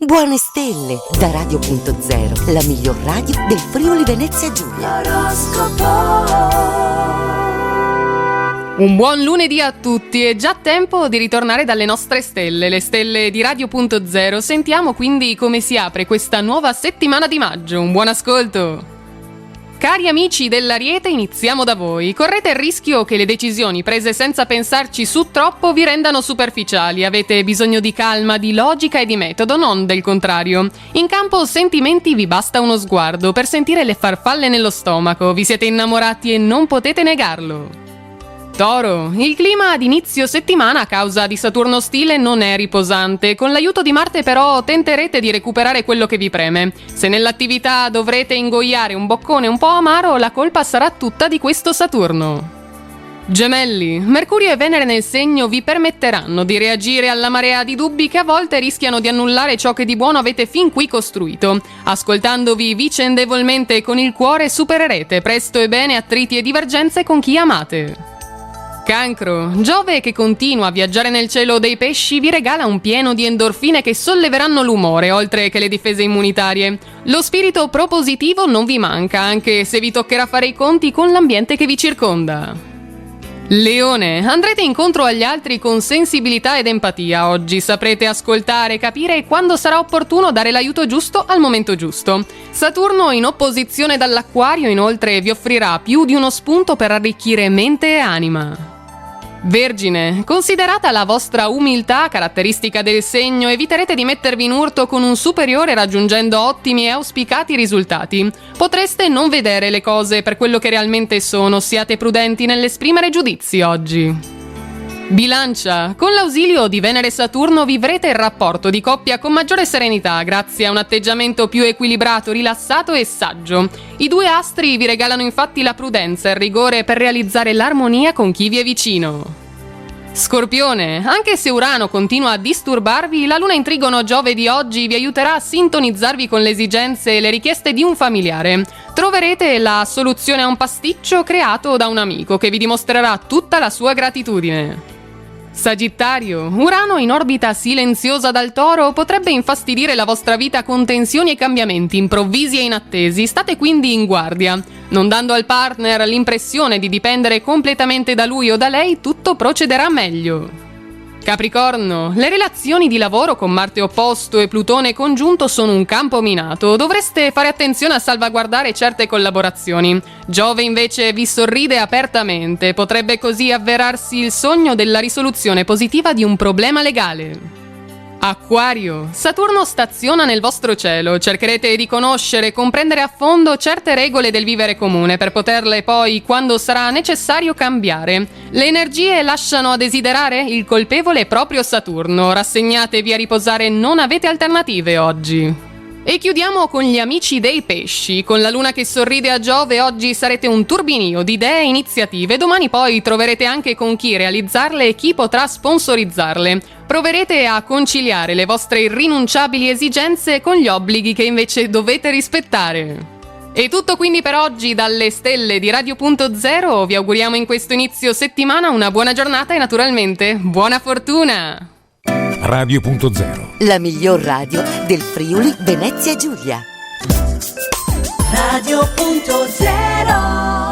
Buone stelle da Radio.0, la miglior radio del Friuli Venezia Giulia. Un buon lunedì a tutti, è già tempo di ritornare dalle nostre stelle, le stelle di Radio.0. Sentiamo quindi come si apre questa nuova settimana di maggio. Un buon ascolto! Cari amici dell'Ariete, iniziamo da voi. Correte il rischio che le decisioni prese senza pensarci su troppo vi rendano superficiali. Avete bisogno di calma, di logica e di metodo, non del contrario. In campo sentimenti vi basta uno sguardo per sentire le farfalle nello stomaco. Vi siete innamorati e non potete negarlo. Toro, il clima ad inizio settimana a causa di Saturno ostile non è riposante. Con l'aiuto di Marte però tenterete di recuperare quello che vi preme. Se nell'attività dovrete ingoiare un boccone un po' amaro, la colpa sarà tutta di questo Saturno. Gemelli, Mercurio e Venere nel segno vi permetteranno di reagire alla marea di dubbi che a volte rischiano di annullare ciò che di buono avete fin qui costruito. Ascoltandovi vicendevolmente e con il cuore supererete presto e bene attriti e divergenze con chi amate. Cancro, Giove che continua a viaggiare nel cielo dei pesci vi regala un pieno di endorfine che solleveranno l'umore, oltre che le difese immunitarie. Lo spirito propositivo non vi manca, anche se vi toccherà fare i conti con l'ambiente che vi circonda. Leone, andrete incontro agli altri con sensibilità ed empatia oggi, saprete ascoltare, capire e quando sarà opportuno dare l'aiuto giusto al momento giusto. Saturno in opposizione dall'Acquario inoltre vi offrirà più di uno spunto per arricchire mente e anima. Vergine, considerata la vostra umiltà caratteristica del segno, eviterete di mettervi in urto con un superiore raggiungendo ottimi e auspicati risultati. Potreste non vedere le cose per quello che realmente sono, siate prudenti nell'esprimere giudizi oggi. Bilancia, con l'ausilio di Venere e Saturno vivrete il rapporto di coppia con maggiore serenità grazie a un atteggiamento più equilibrato, rilassato e saggio. I due astri vi regalano infatti la prudenza e il rigore per realizzare l'armonia con chi vi è vicino. Scorpione, anche se Urano continua a disturbarvi, la luna in trigono Giove di oggi vi aiuterà a sintonizzarvi con le esigenze e le richieste di un familiare. Troverete la soluzione a un pasticcio creato da un amico che vi dimostrerà tutta la sua gratitudine. Sagittario, Urano in orbita silenziosa dal Toro potrebbe infastidire la vostra vita con tensioni e cambiamenti improvvisi e inattesi, state quindi in guardia. Non dando al partner l'impressione di dipendere completamente da lui o da lei, tutto procederà meglio. Capricorno, le relazioni di lavoro con Marte opposto e Plutone congiunto sono un campo minato, dovreste fare attenzione a salvaguardare certe collaborazioni. Giove invece vi sorride apertamente, potrebbe così avverarsi il sogno della risoluzione positiva di un problema legale. Acquario, Saturno staziona nel vostro cielo, cercherete di conoscere e comprendere a fondo certe regole del vivere comune per poterle poi, quando sarà necessario, cambiare. Le energie lasciano a desiderare, il colpevole è proprio Saturno, rassegnatevi a riposare, non avete alternative oggi. E chiudiamo con gli amici dei pesci. Con la luna che sorride a Giove oggi sarete un turbinio di idee e iniziative, domani poi troverete anche con chi realizzarle e chi potrà sponsorizzarle. Proverete a conciliare le vostre irrinunciabili esigenze con gli obblighi che invece dovete rispettare. E tutto quindi per oggi dalle stelle di Radio.0, vi auguriamo in questo inizio settimana una buona giornata e naturalmente buona fortuna! Radio.0, la miglior radio del Friuli Venezia Giulia. Radio.0